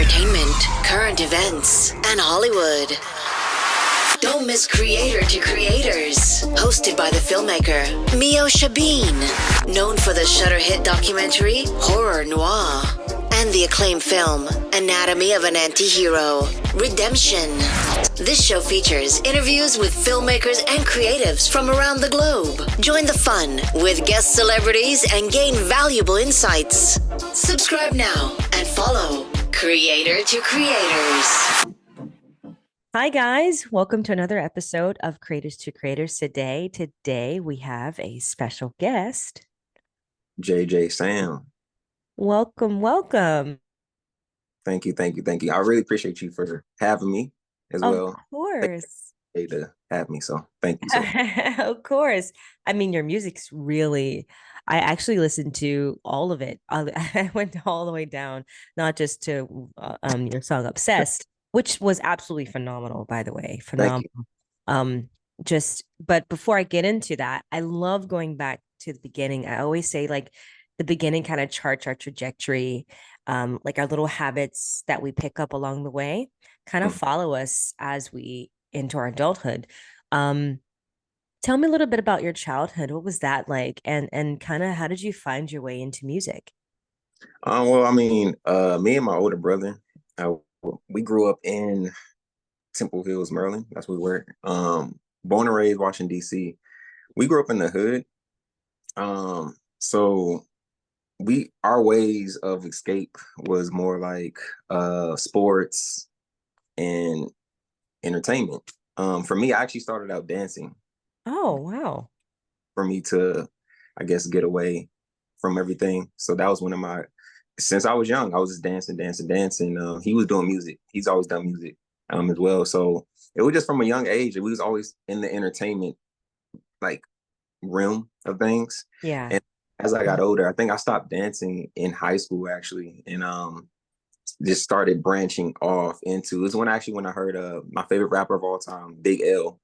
entertainment, current events, and Hollywood. Don't miss Creator to Creators, hosted by the filmmaker Meosha Bean, known for the Shudder hit documentary Horror Noir and the acclaimed film Anatomy of an Anti-Hero, Redemption. This show features interviews with filmmakers and creatives from around the globe. Join the fun with guest celebrities and gain valuable insights. Subscribe now and follow Creator to Creators. Hi guys, welcome to another episode of Creators to Creators. Today we have a special guest. JJSam. Welcome. Thank you. I really appreciate you for having me as well. Of course. To have me, so thank you. Of course. I mean, your music's really, I actually listened to all of it. I went all the way down, not just to your song Obsessed, which was absolutely phenomenal, by the way. Phenomenal. But before I get into that, I love going back to the beginning. I always say like the beginning kind of charts our trajectory, like our little habits that we pick up along the way kind of follow us as we into our adulthood. Tell me a little bit about your childhood. What was that like? And kind of how did you find your way into music? Well, I mean, me and my older brother, we grew up in Temple Hills, Maryland. That's where we were. Born and raised Washington, D.C. We grew up in the hood. So our ways of escape was more like sports and entertainment. For me, I actually started out dancing. Oh, wow. For me to, I guess, get away from everything. So that was one of my, since I was young, I was just dancing. He was doing music. He's always done music as well. So it was just from a young age. We was always in the entertainment like realm of things. Yeah. And as I got older, I think I stopped dancing in high school actually. And just started branching off into, it was when I heard my favorite rapper of all time, Big L.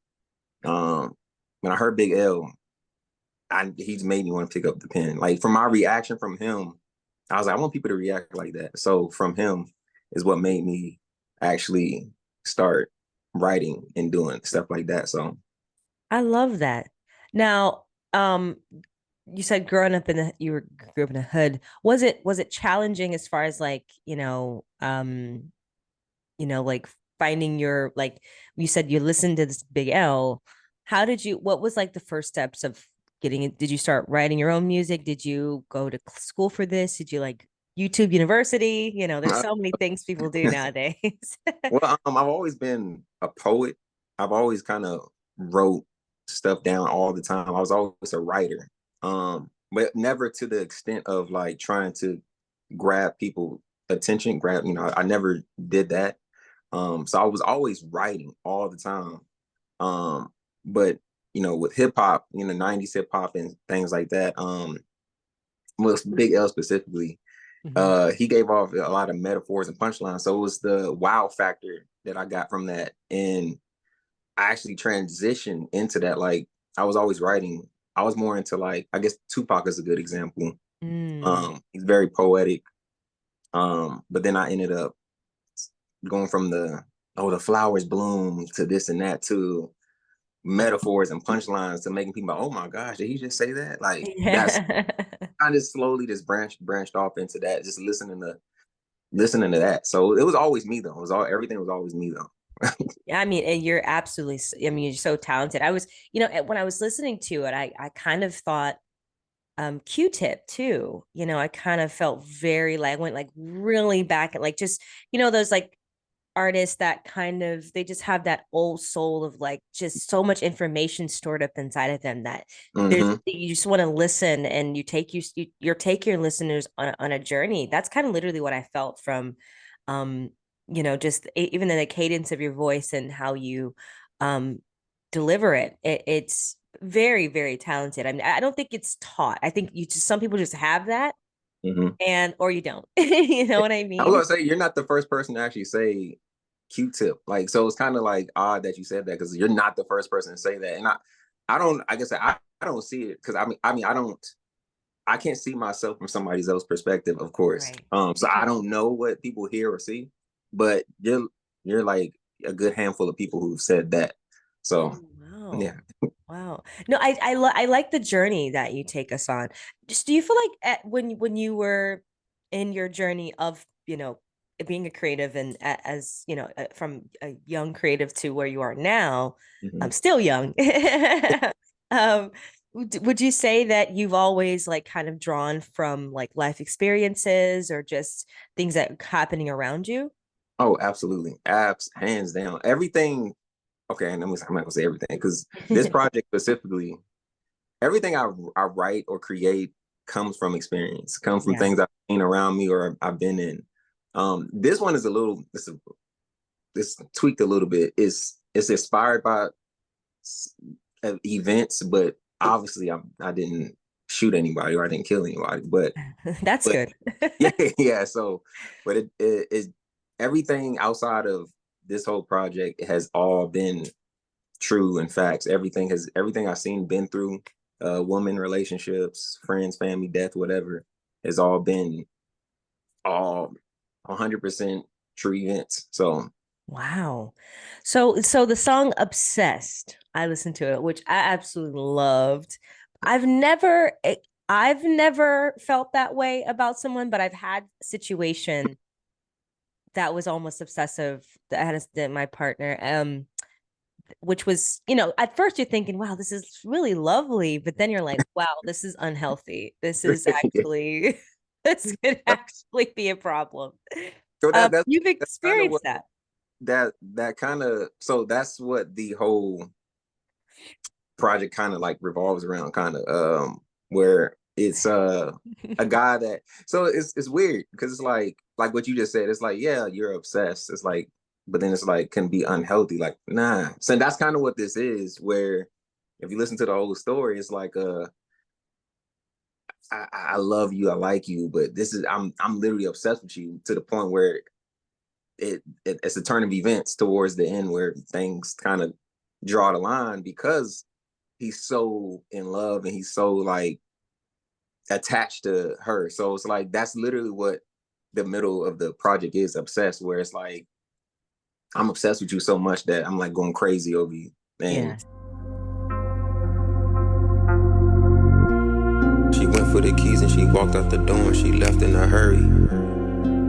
When I heard Big L, he's made me want to pick up the pen. Like from my reaction from him, I was like, I want people to react like that. So from him is what made me actually start writing and doing stuff like that. So I love that. Now, you said grew up in the hood. Was it challenging as far as like, like finding your, like you said, you listened to this Big L. What was like the first steps of getting it? Did you start writing your own music? Did you go to school for this? Did you like YouTube University? There's so many things people do nowadays. Well, I've always been a poet. I've always kind of wrote stuff down all the time. I was always a writer. But never to the extent of like trying to grab people attention, I never did that. So I was always writing all the time. But with hip hop, 90s hip hop and things like that, with Big L specifically, he gave off a lot of metaphors and punchlines. So it was the wow factor that I got from that. And I actually transitioned into that. Like I was always writing. I was more into like, I guess Tupac is a good example. He's very poetic. But then I ended up going from the flowers bloom to this and that to metaphors and punchlines to making people, oh my gosh, did he just say that? Like that's I just slowly just branched off into that, just listening to that. So it was always me though. Everything was always me though. Yeah, I mean, and you're absolutely, you're so talented. I was, when I was listening to it, I kind of thought Q-Tip too. I kind of felt very like, I went like really back at like just, those like artists that kind of, they just have that old soul of like just so much information stored up inside of them that you just want to listen, and you take your listeners on a journey. That's kind of literally what I felt from just even in the cadence of your voice and how you deliver it. It's very, very talented. I mean, I don't think it's taught. I think some people just have that, or you don't. You know what I mean? I was gonna say, you're not the first person to actually say Q-Tip. Like, so it's kind of like odd that you said that, because you're not the first person to say that. And I don't see it, because I can't see myself from somebody else's perspective, of course. Right. So I don't know what people hear or see. but you're like a good handful of people who've said that. So Wow. yeah. Wow. No, I like the journey that you take us on. Just do you feel like when you were in your journey of, being a creative and as, from a young creative to where you are now, I'm Mhm. still young. um would you say that you've always like kind of drawn from like life experiences or just things that are happening around you? Oh, absolutely. Apps, hands down. Everything. Okay, and I'm not gonna say everything because this project specifically, everything I write or create comes from experience, comes from Yeah. things I've seen around me or I've been in. This one is a little this tweaked a little bit. It's inspired by events, but obviously I didn't shoot anybody or I didn't kill anybody. That's But good. yeah, yeah. So, but it everything outside of this whole project has all been true and facts. Everything I've seen, been through, woman relationships, friends, family, death, whatever, has all been all 100% true events. So Wow. So the song Obsessed, I listened to it, which I absolutely loved. I've never felt that way about someone, but I've had a situation that was almost obsessive that my partner which was, at first you're thinking, wow, this is really lovely, but then you're like, wow, this is unhealthy. This is yeah. actually this could actually be a problem. So You've that's kind of what experienced that. that kind of so that's what the whole project kind of like revolves around, kind of where it's a guy that, so it's weird because it's like what you just said. It's like, yeah, you're obsessed. It's like, but then it's like can be unhealthy. Like, nah. So that's kind of what this is, where if you listen to the whole story, it's like I love you, I like you, but this is I'm literally obsessed with you to the point where it's a turn of events towards the end where things kind of draw the line because he's so in love and he's so like attached to her. So it's like that's literally what the middle of the project is, obsessed, where it's like I'm obsessed with you so much that I'm like going crazy over you. And Yes. she went for the keys and she walked out the door and she left in a hurry.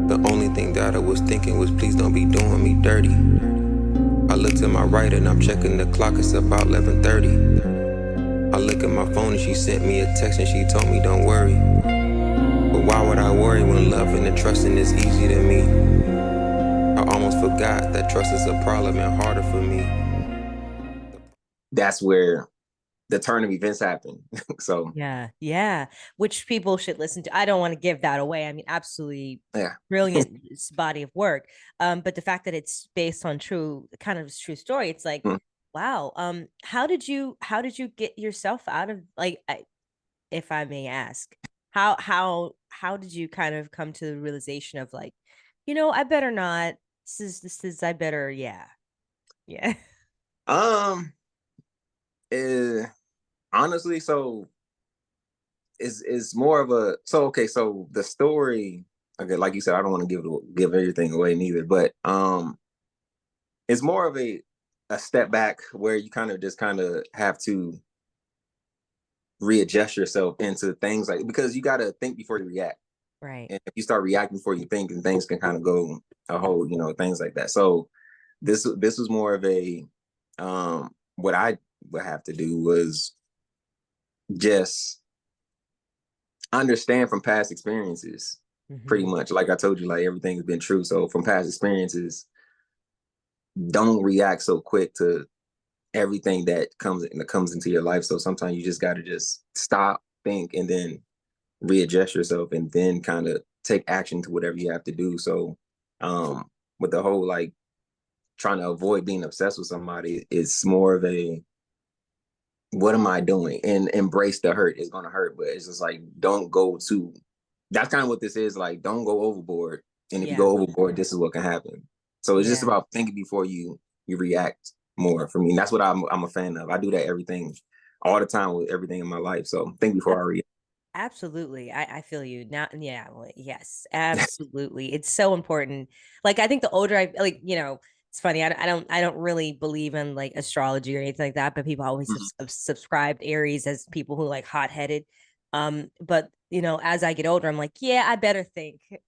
The only thing that I was thinking was, please don't be doing me dirty. I look to my right and I'm checking the clock, it's about 11:30. I look at my phone and she sent me a text and she told me don't worry. But why would I worry when loving and trusting is easy to me? I almost forgot that trust is a problem and harder for me. that's where the turn of events happen. So Yeah, yeah. Which people should listen to. I don't want to give that away. I mean, absolutely yeah. brilliant body of work. But the fact that it's based on true story, it's like, Mm. wow. How did you get yourself out of like, if I may ask, how did you kind of come to the realization of like, I better not. This is I better, yeah, yeah. Um eh, honestly, so it's more of a, so okay, so the story, okay, like you said, I don't want to give everything away neither, but it's more of a step back where you kind of have to readjust yourself into things, like, because you got to think before you react, Right. and if you start reacting before you think, and things can kind of go a whole, things like that. So this was more of a what I would have to do was just understand from past experiences, pretty Hmm. much. Like I told you, like everything's been true. So from past experiences, don't react so quick to everything that comes into your life. So sometimes you just got to just stop, think, and then readjust yourself, and then kind of take action to whatever you have to do. So with the whole like trying to avoid being obsessed with somebody, it's more of a, what am I doing? And embrace the hurt. It's gonna hurt, but it's just like, don't go too, that's kind of what this is, like, don't go overboard. And if you Yeah. go overboard, this is what can happen. So it's just Yeah. about thinking before you react more, for me. And that's what I'm a fan of. I do that everything all the time with everything in my life. So think before I react. Absolutely. I feel you now. Yeah. Well, yes, absolutely. It's so important. Like, I think the older I like, it's funny. I don't really believe in like astrology or anything like that, but people always Mhm. have subscribed Aries as people who like hot headed. But as I get older, I'm like, yeah, I better think, you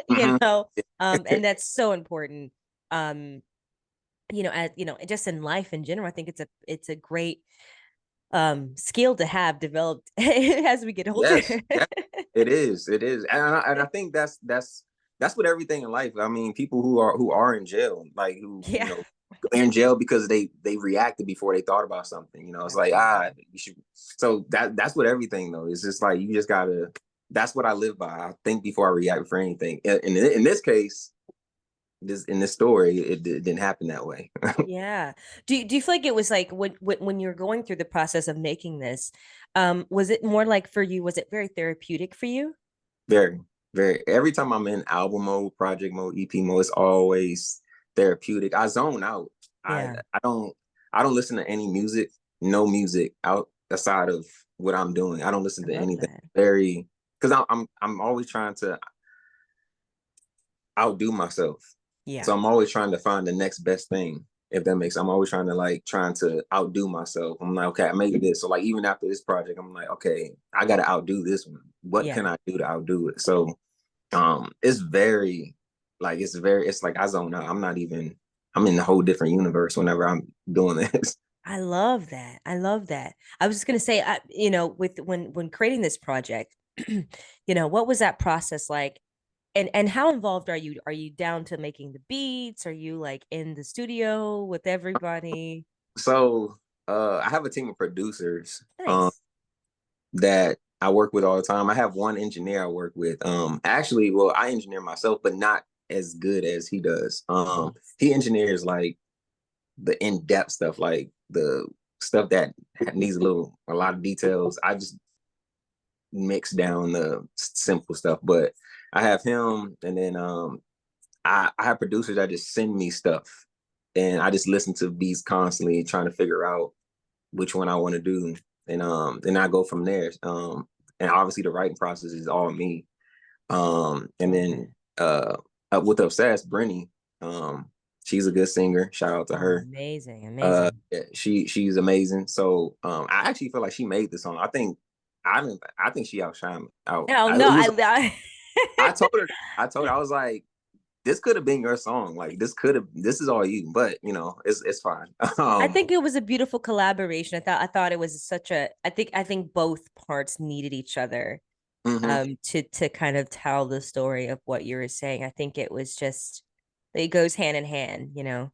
Mhm. know, and that's so important. Um, just in life in general, I think it's a great skill to have developed as we get older. Yes, yeah, it is. It is, and I think that's what everything in life. I mean, people who are in jail, like who Yeah, in jail because they reacted before they thought about something. It's like absolutely. you should. So that's what everything though. It's just like you just gotta. That's what I live by. I think before I react for anything. In this case, in this story, it didn't happen that way. Yeah. Do you feel like it was like when you're going through the process of making this, was it more like for you, was it very therapeutic for you? Very, very. Every time I'm in album mode, project mode, EP mode, it's always therapeutic. I zone out. I Yeah. I don't I don't listen to any music, no music out aside of what I'm doing. I don't listen I to love anything. that. Very because I'm always trying to outdo myself. Yeah. So I'm always trying to find the next best thing. If that makes, I'm always trying to outdo myself. I'm like, okay, I made this. So like even after this project, I'm like, okay, I gotta outdo this one. What Yeah. can I do to outdo it? So it's very it's like I zone out. I'm in a whole different universe whenever I'm doing this. I love that. I love that. I was just gonna say, with when creating this project, what was that process like? And how involved are you? Are you down to making the beats? Are you like in the studio with everybody? So I have a team of producers Nice. that I work with all the time. I have one engineer I work with. Actually, well, I engineer myself, but not as good as he does. He engineers like the in-depth stuff, like the stuff that needs a lot of details. I just mix down the simple stuff. But I have him, and then I have producers that just send me stuff, and I just listen to beats constantly, trying to figure out which one I want to do, and I go from there. And obviously the writing process is all me. And Love that. then with Obsessed, Brenny, she's a good singer. Shout out to Oh, her. amazing, amazing. Yeah, she's amazing. So I actually feel like she made the song. I think she outshined out. Oh no, It was I I told her I was like, this could have been your song. Like this is all you, but it's fine. I think it was a beautiful collaboration. I thought it was such a I think both parts needed each other Mhm. to kind of tell the story of what you were saying. I think it was just it goes hand in hand. And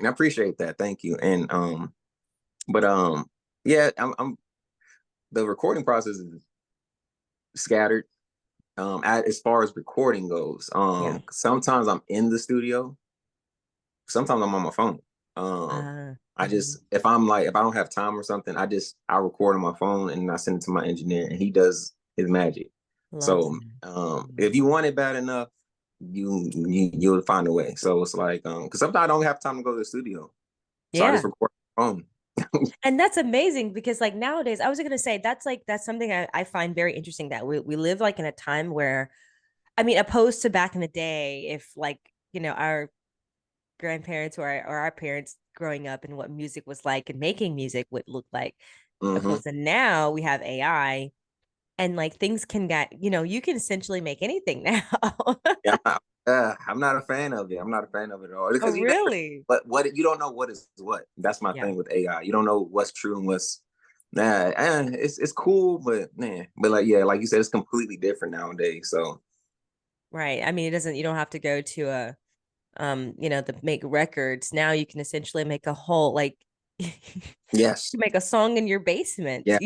I appreciate that. Thank you. And but yeah, I'm the recording process is scattered. As far as recording goes, Yeah. sometimes I'm in the studio, sometimes I'm on my phone. Um, I just Mhm. if I don't have time or something, I record on my phone and I send it to my engineer and he does his magic. Love So that. if Love you that. want it bad enough, you'll find a way. So it's like because sometimes I don't have time to go to the studio, so I just Yeah. record on my phone. And that's amazing because like nowadays, I was gonna say that's something I find very interesting that we live like in a time where I mean, opposed to back in the day, if like, our grandparents or our parents growing up and what music was like and making music would look like, Hmm. opposed to now we have AI and like things can get, you can essentially make anything now. Yeah, I'm not a fan of it. I'm not a fan of it at all Oh, because really? but what you don't know what is what. That's my Yeah. thing with AI. You don't know what's true and what's nah. It's cool, but man, but like yeah, like you said, it's completely different nowadays. So Right. I mean, you don't have to go to to make records. Now you can essentially make a whole like you yes, can make a song in your basement, yeah,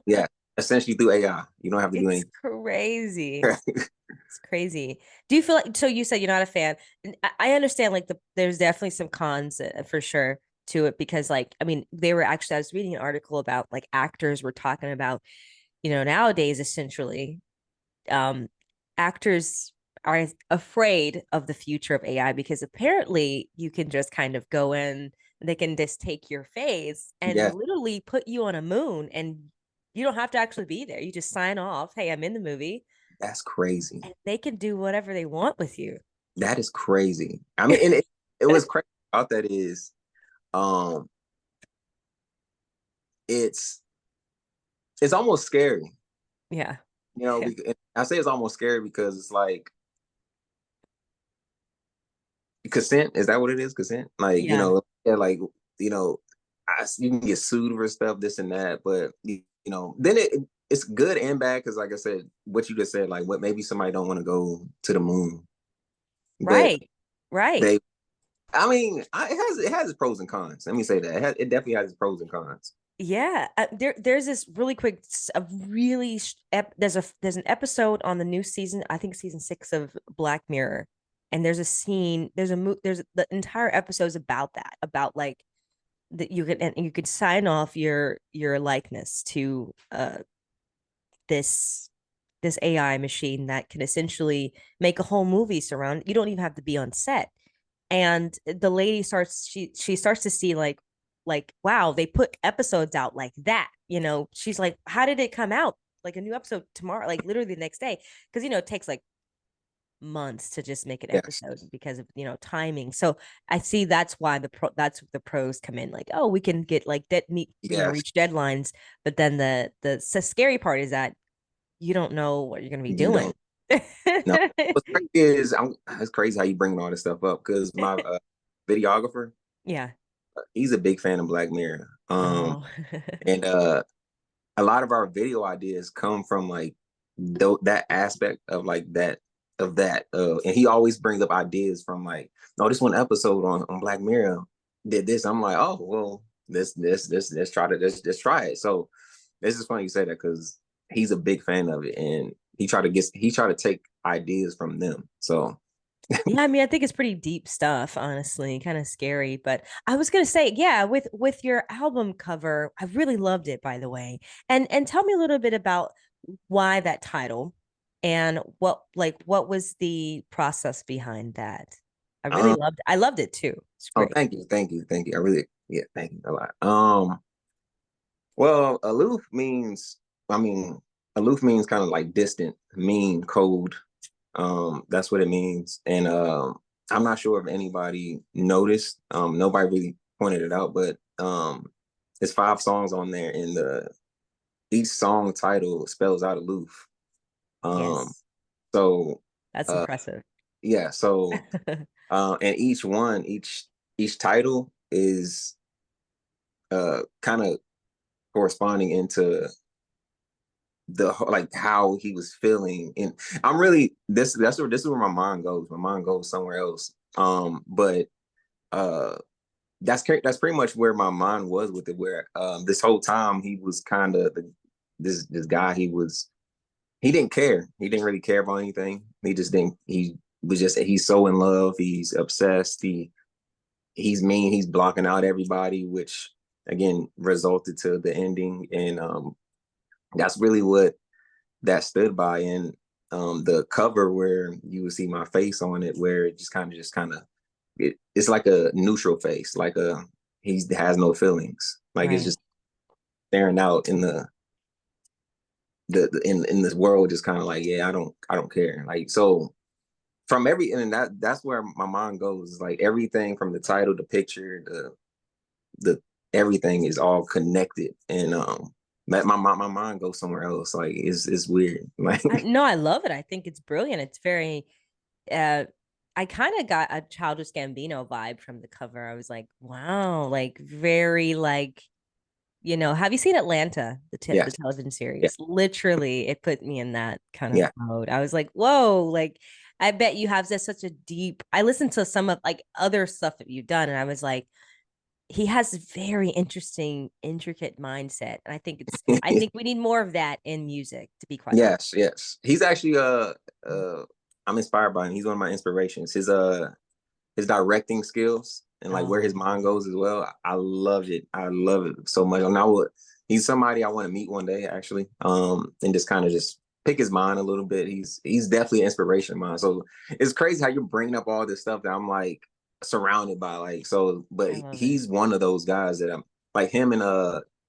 yeah. Essentially through AI, you don't have to do It's anything. crazy. It's crazy. Do you feel like so you said you're not a fan? And I understand like there's definitely some cons for sure to it because like I mean they were actually I was reading an article about like actors were talking about nowadays essentially um actors are afraid of the future of AI because apparently you can just kind of go in they can just take your face and Yeah, literally put you on a moon and You don't have to actually be there. You just sign off. Hey, I'm in the movie. That's crazy. And they can do whatever they want with you. That is crazy. I mean, and it was crazy about that is, um, it's almost scary. Yeah. You know, I say it's almost scary because it's like consent. Is that what it is? Consent? Like, you Yeah. know, yeah, like, you know, you can get sued for stuff, this and that, but you know, then it's good and bad because, like I said, what you just said, like, what maybe somebody don't want to go to the moon, but Right. I mean, it has its pros and cons. Let me say that it definitely has its pros and cons. Yeah, there's this really quick, there's an episode on the new season, I think season 6 of Black Mirror, and there's a scene, there's the entire episode's about that, about like that you could sign off your likeness to this this AI machine that can essentially make a whole movie surround. You don't even have to be on set. And the lady she starts to see like wow, they put episodes out like that. You know, she's like, how did it come out? Like a new episode tomorrow, like literally the next day. Because it takes like months to just make an episode because of timing. So I see that's why that's the pros come in, like, oh, we can get like reach deadlines, but then the scary part is that you don't know what you're going to be doing. No, what's crazy is it's crazy how you bring all this stuff up because my videographer, yeah, he's a big fan of Black Mirror, and a lot of our video ideas come from like that aspect of like that and he always brings up ideas from like, no, this one episode on Black Mirror did this. I'm like, oh well, let's try it. So this is funny you say that because he's a big fan of it and he tried to take ideas from them. So yeah, I mean, I think it's pretty deep stuff, honestly, kind of scary. But I was gonna say, yeah, with your album cover, I really loved it, by the way. And tell me a little bit about why that title and what was the process behind that. I loved it too. It's oh, great. thank you. I really, yeah, thank you a lot. Well, aloof means kind of like distant, mean, cold. That's what it means. And I'm not sure if anybody noticed. Nobody really pointed it out, but there's 5 songs on there, and each song title spells out aloof. Yes, So that's impressive. yeah. So and each title is kind of corresponding into like how he was feeling. And I'm really this is where my mind goes. My mind goes somewhere else. But that's pretty much where my mind was with it, where this whole time he was kind of this guy. He didn't care. He didn't really care about anything. He's so in love. He's obsessed. He's mean. He's blocking out everybody, which again resulted to the ending. And that's really what that stood by. And the cover where you would see my face on it, where it just kind of it's like a neutral face, like he has no feelings, like it's just staring out in in this world, just kind of like, yeah, I don't care. Like, so from and that's where my mind goes, like everything from the title, the picture, the everything is all connected. And my mind goes somewhere else. Like it's weird. Like No, I love it. I think it's brilliant. It's very I kind of got a Childish Gambino vibe from the cover. I was like, wow, like very like, have you seen Atlanta, the television series? Yeah. Literally, it put me in that kind of mode. I was like, whoa, like I bet you have such a deep. I listened to some of like other stuff that you've done, and I was like, he has a very interesting, intricate mindset. And I think we need more of that in music, to be quite honest. Yes. He's actually I'm inspired by him. He's one of my inspirations. His directing skills and like where his mind goes as well. I love it. I love it so much. And he's somebody I want to meet one day, actually. And just kind of just pick his mind a little bit. He's definitely an inspiration of mine. So it's crazy how you're bringing up all this stuff that I'm like surrounded by, like, so, but he's one of those guys that I'm like him. And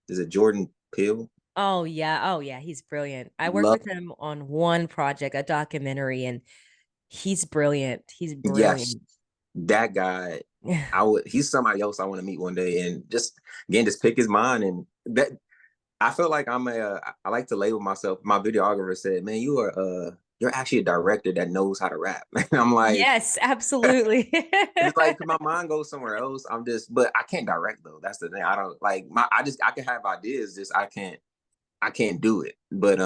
is it Jordan Peele? Oh yeah. Oh yeah. He's brilliant. I worked Love, with him on one project, a documentary, and he's brilliant. He's yes, brilliant. that guy. He's somebody else I want to meet one day, and just again, just pick his mind. And that I feel like I like to label myself. My videographer said, "Man, you're actually a director that knows how to rap." And I'm like, Yes, absolutely. it's like my mind goes somewhere else. But I can't direct though. That's the thing. I don't like I can have ideas, just I can't do it. But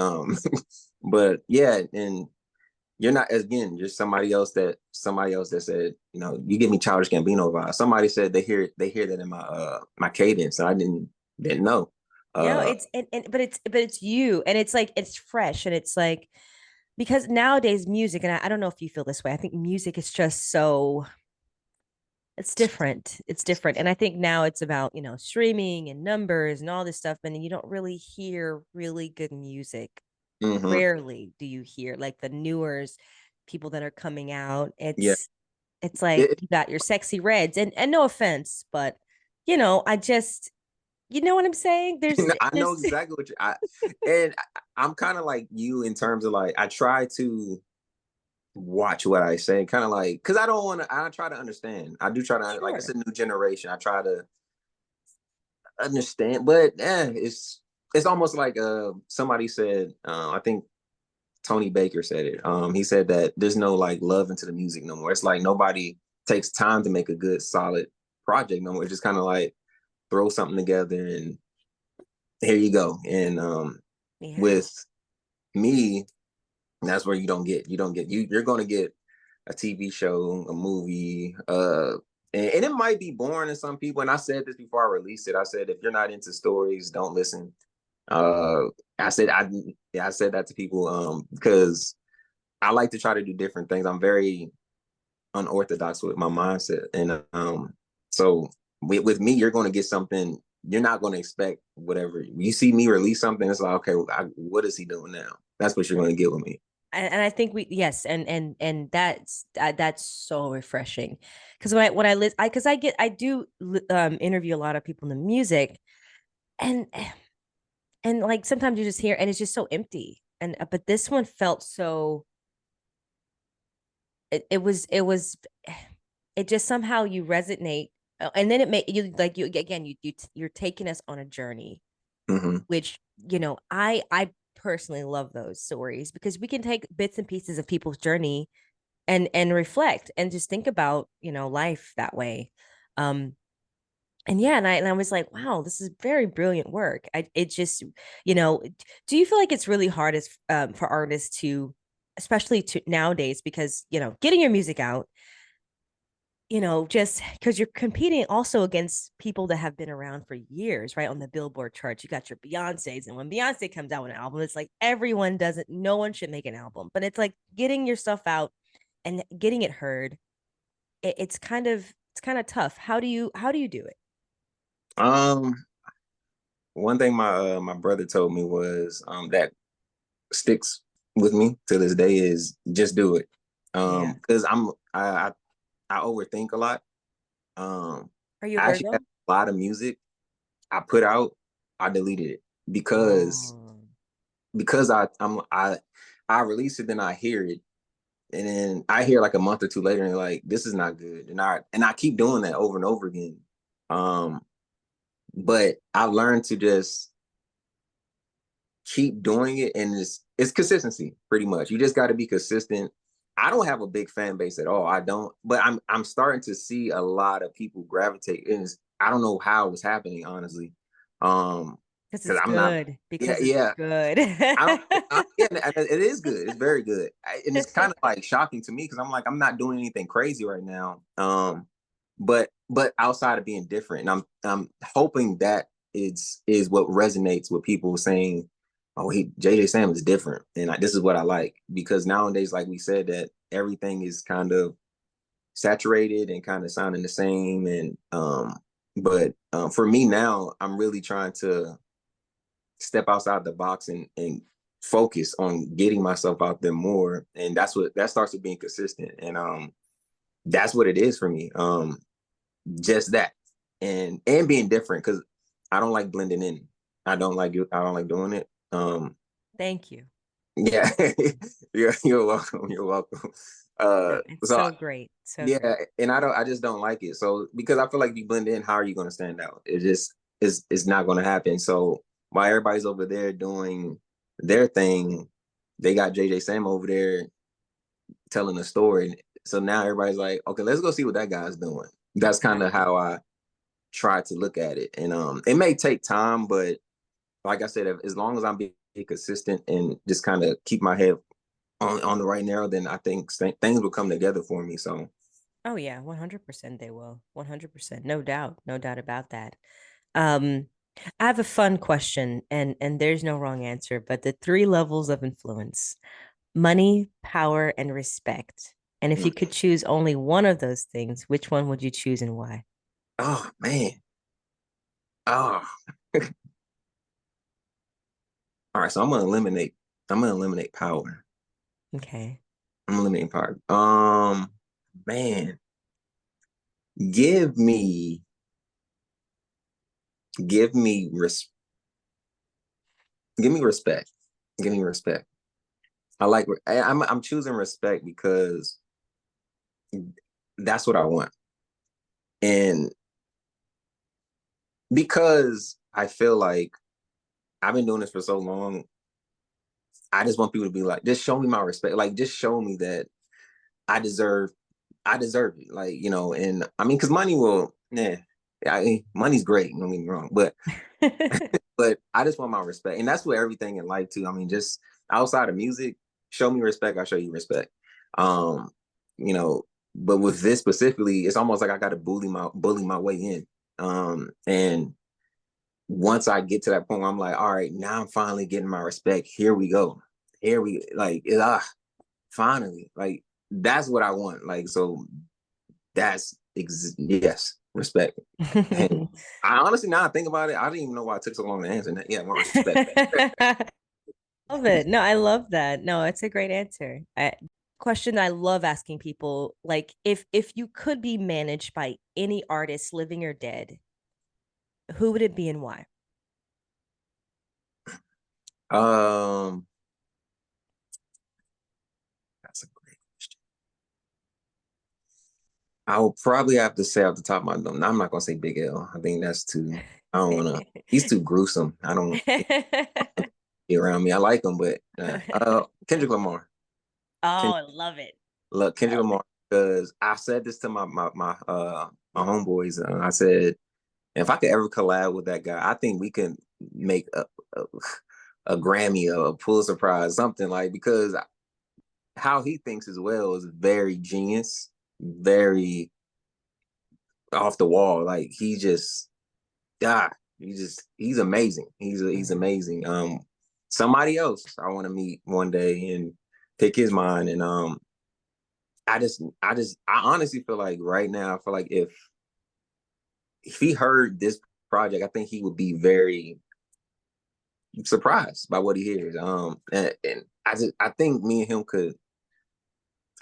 but yeah, and you're not, again, you're somebody else that said, you give me Childish Gambino vibe. Somebody said they hear that in my cadence, and I didn't know. No, Uh but it's you, and it's like it's fresh, and it's like because nowadays music, and I don't know if you feel this way. I think music is just so it's different. It's different. And I think now it's about, streaming and numbers and all this stuff. And you don't really hear really good music. mhm. Rarely do you hear like the newers people that are coming out. Yeah. It's like It, you got your sexy reds and no offense, but I just you know what I'm saying? I know There's exactly what I'm kind of like you in terms of like I try to watch what I say, kind of like, because I try to understand. I do try to, like, it's sure. a new generation. I try to understand, but it's almost like somebody said, I think Tony Baker said it. He said that there's no like love into the music no more. It's like nobody takes time to make a good solid project no more. It's just kind of like throw something together and here you go. And Yeah. with me, that's where you're going to get a TV show, a movie, and it might be boring to some people. And I said this before I released it. I said, if you're not into stories, don't listen. Uh, I said, I said that to people, because I like to try to do different things. I'm very unorthodox with my mindset. And, so with me, you're going to get something. You're not going to expect whatever you see me release something. It's like, okay, what is he doing now? That's what you're going to get with me. And I think we yes, and that's so refreshing because when I list I because I do interview a lot of people in the music and like sometimes you just hear and it's just so empty and but this one felt so it was it just somehow you resonate and then it made you like you again you're taking us on a journey Mm-hmm. which I personally love those stories because we can take bits and pieces of people's journey and reflect and just think about life that way and yeah and I was like wow this is very brilliant work it just do you feel like it's really hard as for artists to especially to nowadays because getting your music out just because you're competing also against people that have been around for years, right? On the Billboard charts, you got your Beyonce's, and when Beyonce comes out with an album, it's like no one should make an album, but it's like getting your stuff out and getting it heard. It's kind of tough. How do you do it? Um, One thing my brother told me was, that sticks with me to this day is just do it. Yeah. Because I overthink a lot. Are you a I actually have Virgo? a lot of music I put out, I deleted it because Oh, I release it, then I hear it, and then I hear like a month or two later, and like this is not good, and I keep doing that over and over again. Um, but I learned to just keep doing it, and it's consistency pretty much. You just got to be consistent. I don't have a big fan base at all. I don't, but I'm starting to see a lot of people gravitate, and I don't know how it's happening, honestly. because Because it's I'm not. good. Yeah, Because it's yeah. good. I don't. Yeah, it is good. It's very good, and it's kind of like shocking to me because I'm like, I'm not doing anything crazy right now. But outside of being different, and I'm hoping that is what resonates with people saying, "Oh, JJSam is different," and this is what I like because nowadays, like we said, that everything is kind of saturated and kind of sounding the same, and but for me now, I'm really trying to step outside the box and focus on getting myself out there more, and that starts with being consistent, and that's what it is for me. Just that, and being different because I don't like blending in. I don't like doing it. Thank you. Yeah, you're welcome. You're welcome. No, it's So so great. So yeah, great. and I just don't like it. So because I feel like if you blend in, how are you going to stand out? It just is, it's not going to happen. So while everybody's over there doing their thing, they got JJSam over there telling a story. So now everybody's like, okay, let's go see what that guy's doing. That's kind of Exactly. how I try to look at it. And it may take time, but like I said, as long as I'm being consistent and just kind of keep my head on the right narrow, then I think things will come together for me. So Oh yeah, 100% they will. 100%. No doubt. No doubt about that. Um, I have a fun question and there's no wrong answer, but the three levels of influence: money, power, and respect. And if you could choose only one of those things, which one would you choose and why? oh man. Oh. All right, so I'm gonna eliminate power. Okay. I'm eliminating power. Man, give me give me res give me respect. Give me respect. I'm choosing respect because that's what I want. And because I feel like I've been doing this for so long, I just want people to be like, just show me my respect. Like, just show me that I deserve, I deserve it. Like, you know, and I mean, because money will, yeah, I mean, money's great. Don't get me wrong, but I just want my respect, and that's with everything in life too. I mean, just outside of music, show me respect, I show you respect. Um, you know, but with this specifically, it's almost like I got to bully my way in. And once I get to that point where I'm like, all right, now I'm finally getting my respect. Here we go. Here we like finally, like that's what I want. Like so, yes, respect. And I honestly, now I think about it, I didn't even know why it took so long to answer that. Yeah, I want respect. Love it. No, I love that. No, it's a great answer. Question that I love asking people, like if you could be managed by any artist, living or dead, who would it be and why? Um, that's a great question. I will probably have to say off the top of my dome. I'm not gonna say Big L. I think that's too. I don't wanna. He's too gruesome. I don't be around me. I like him, but Kendrick Lamar. Oh, Ken, I love it. look, Kendrick Love it. Lamar. Because I said this to my homeboys. I said, if I could ever collab with that guy, I think we can make a, a Grammy, a Pulitzer Prize, something like, because how he thinks as well is very genius, very off the wall. Like he just, ah, he's amazing. He's Mhm. amazing. Somebody else I want to meet one day and pick his mind. And I honestly feel like right now, I feel like if he heard this project, I think he would be very surprised by what he hears. And I think me and him could.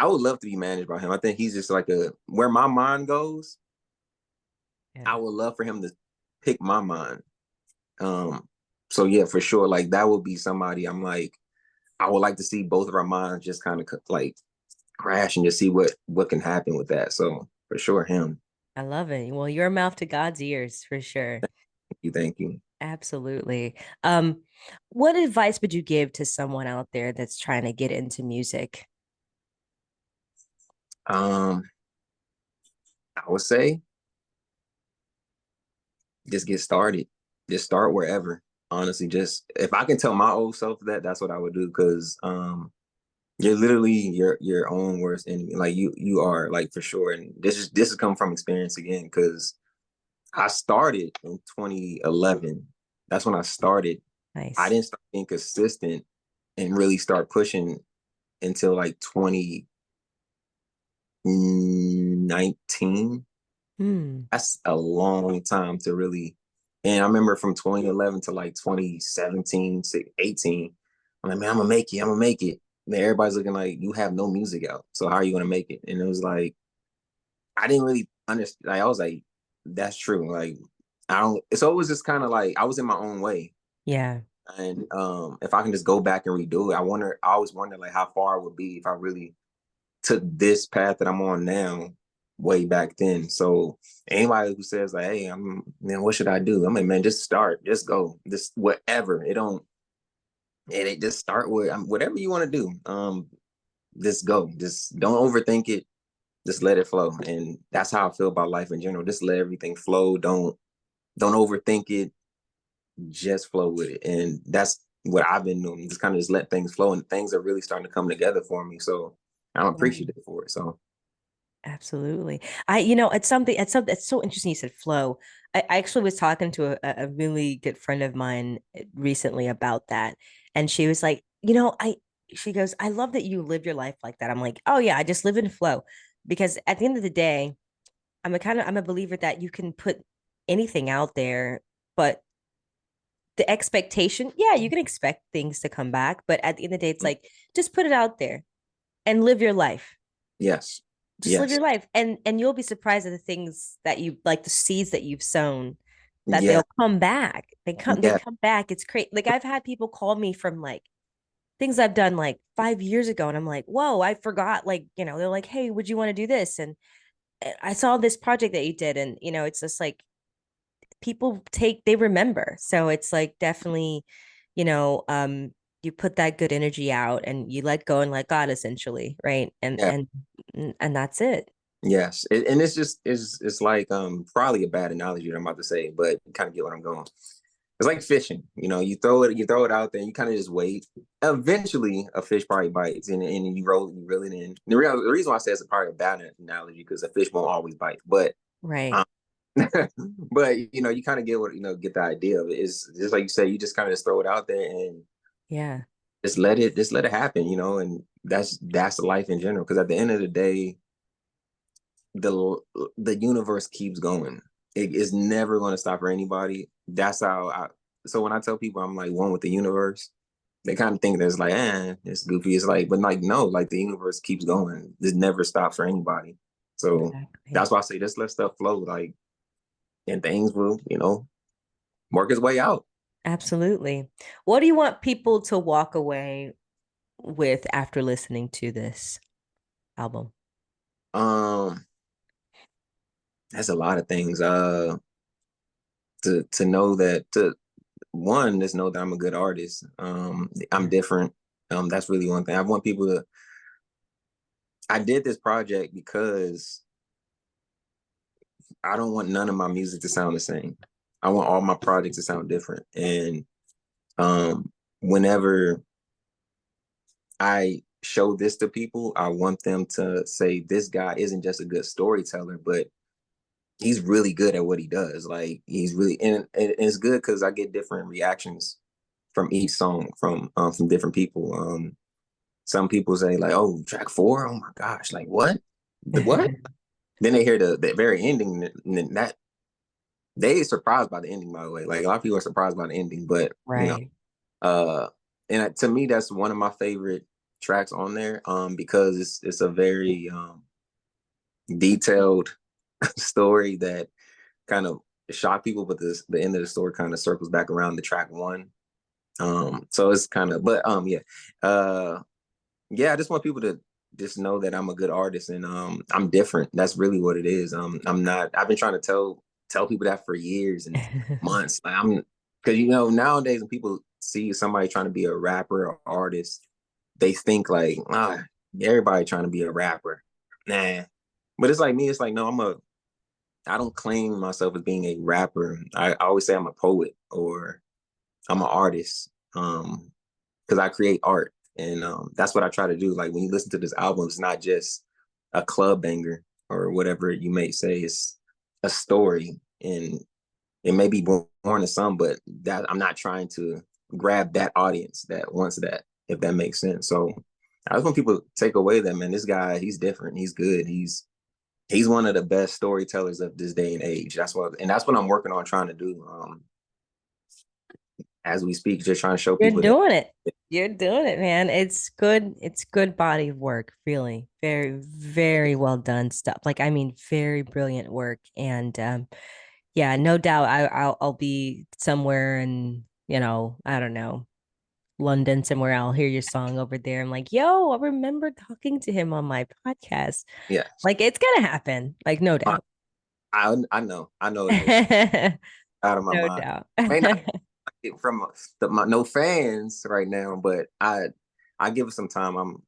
I would love to be managed by him. I think he's just like where my mind goes. Yeah. I would love for him to pick my mind. Um, so yeah, for sure. Like that would be somebody I'm like, I would like to see both of our minds just kind of like crash and just see what can happen with that. So for sure, him. I love it. Well, your mouth to God's ears for sure. Thank you. Absolutely. Um, what advice would you give to someone out there that's trying to get into music? Um, I would say just get started. Just start wherever. Honestly, just if I can tell my old self that, that's what I would do. Because you're literally your own worst enemy. Like you are, like, for sure. And this is coming from experience again. Because I started in 2011. That's when I started. I Nice. didn't start being consistent and really start pushing until like 2019. Hmm. That's a long time to really. And I remember from 2011 to like 2017, 18, I'm like, man, I'm gonna make it. I'm gonna make it. Man, everybody's looking like you have no music out. So how are you gonna make it? And it was like, I didn't really understand. Like, I was like, that's true. Like, I don't. So it was just kind of like I was in my own way. Yeah. And if I can just go back and redo it, I always wonder like how far it would be if I really took this path that I'm on now way back then. So anybody who says like, hey, man, what should I do? I'm like, man, just start, just go, just whatever. It just start with whatever you want to do. Just go, just don't overthink it. Just let it flow. And that's how I feel about life in general. Just let everything flow. Don't overthink it. Just flow with it. And that's what I've been doing. Just kind of just let things flow, and things are really starting to come together for me. So I'm appreciative for it. So Absolutely. It's so interesting you said flow. I actually was talking to a really good friend of mine recently about that. And she was like, she goes, I love that you live your life like that. I'm like, oh yeah, I just live in flow. Because at the end of the day, I'm a believer that you can put anything out there, but the expectation, yeah, you can expect things to come back. But at the end of the day, it's like, just put it out there and live your life. yes, Just live yes, your life, and you'll be surprised at the things that you like, the seeds that you've sown, that yeah, they'll come back. They yeah, come back. It's great. Like I've had people call me from like things I've done like 5 years ago, and I'm like, whoa, I forgot. Like, they're like, hey, would you want to do this? And I saw this project that you did, and it's just like they remember. So it's like definitely, you know, um, you put that good energy out and you let go and let God essentially, right? And yeah. and that's it. Yes, and it's just it's like probably a bad analogy that I'm about to say, but you kind of get what I'm going. It's like fishing. You throw it out there, and you kind of just wait. Eventually, a fish probably bites, and you reel it in. The reason why I say it's probably a bad analogy because a fish won't always bite, but Right. um, but you kind of get get the idea of it. It's just like you say, you just kind of just throw it out there and Yeah. just let it happen, and that's life in general. Because at the end of the day, the the universe keeps going. It is never going to stop for anybody. That's how I. So when I tell people I'm like one with the universe, they kind of think that it's like, it's goofy. It's like, but like, no, like the universe keeps going. It never stops for anybody. So Exactly. that's why I say just let stuff flow, like, and things will, work its way out. Absolutely. What do you want people to walk away with after listening to this album? Um, that's a lot of things. To know that to one, just know that I'm a good artist. I'm Yeah. different. That's really one thing. I want people to. I did this project because I don't want none of my music to sound the same. I want all my projects to sound different. And whenever I show this to people, I want them to say this guy isn't just a good storyteller, but he's really good at what he does. Like he's really, and it's good because I get different reactions from each song from different people. Some people say like, "Oh, track 4, oh my gosh, like what? The what?" Then they hear the very ending, and that they surprised by the ending. By the way, like a lot of people are surprised by the ending, but Right. uh, and to me, that's one of my favorite tracks on there, because it's a very detailed story that kind of shocked people, but the end of the story kind of circles back around to track 1. So it's kind of, but uh, yeah, I just want people to just know that I'm a good artist, and I'm different. That's really what it is. I'm not. I've been trying to tell people that for years and months. Like I'm because nowadays when people see somebody trying to be a rapper or artist, they think like everybody trying to be a rapper. Nah, but it's like me. It's like no, I don't claim myself as being a rapper. I always say I'm a poet or I'm an artist. Because I create art, and that's what I try to do. Like when you listen to this album, it's not just a club banger or whatever you may say. It's a story, and it may be born to some, but that I'm not trying to grab that audience that wants that, if that makes sense. So I just want people to take away that, man, this guy, he's different. He's good. He's one of the best storytellers of this day and age. That's what I'm working on trying to do. As we speak, just trying to show You're people that. doing it. You're doing it, man. It's good. It's good body of work, really. Very, very well done stuff. Like, I mean, very brilliant work. And yeah, no doubt I'll be somewhere and I don't know, London somewhere, I'll hear your song over there. I'm like, yo, I remember talking to him on my podcast. Yeah. Like, it's gonna happen, like, no doubt. I know it is. Out of my No mind. doubt. May not get from my no fans right now, but I give it some time.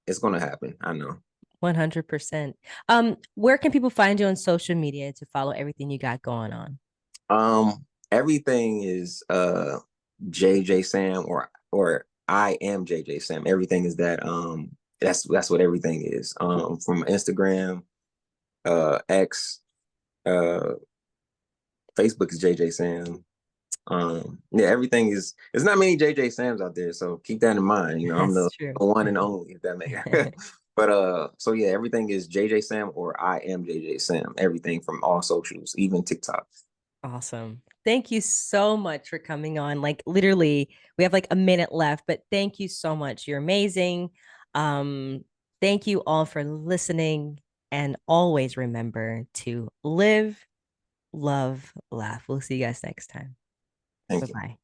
It's gonna happen. I know. 100%. Where can people find you on social media to follow everything you got going on? Everything is JJSam or I am JJSam. Everything is that. That's what everything is. From Instagram, X, uh, Facebook is JJSam. Yeah, everything is. There's not many JJSams out there, so keep that in mind. I'm That's the true. one and only, if that makes. But so yeah, everything is JJSam or I am JJSam. Everything from all socials, even TikTok. Awesome. Thank you so much for coming on. Like, literally, we have like a minute left, but thank you so much. You're amazing. Um, Thank you all for listening, and always remember to live, love, laugh. We'll see you guys next time. Thank you. Bye-bye.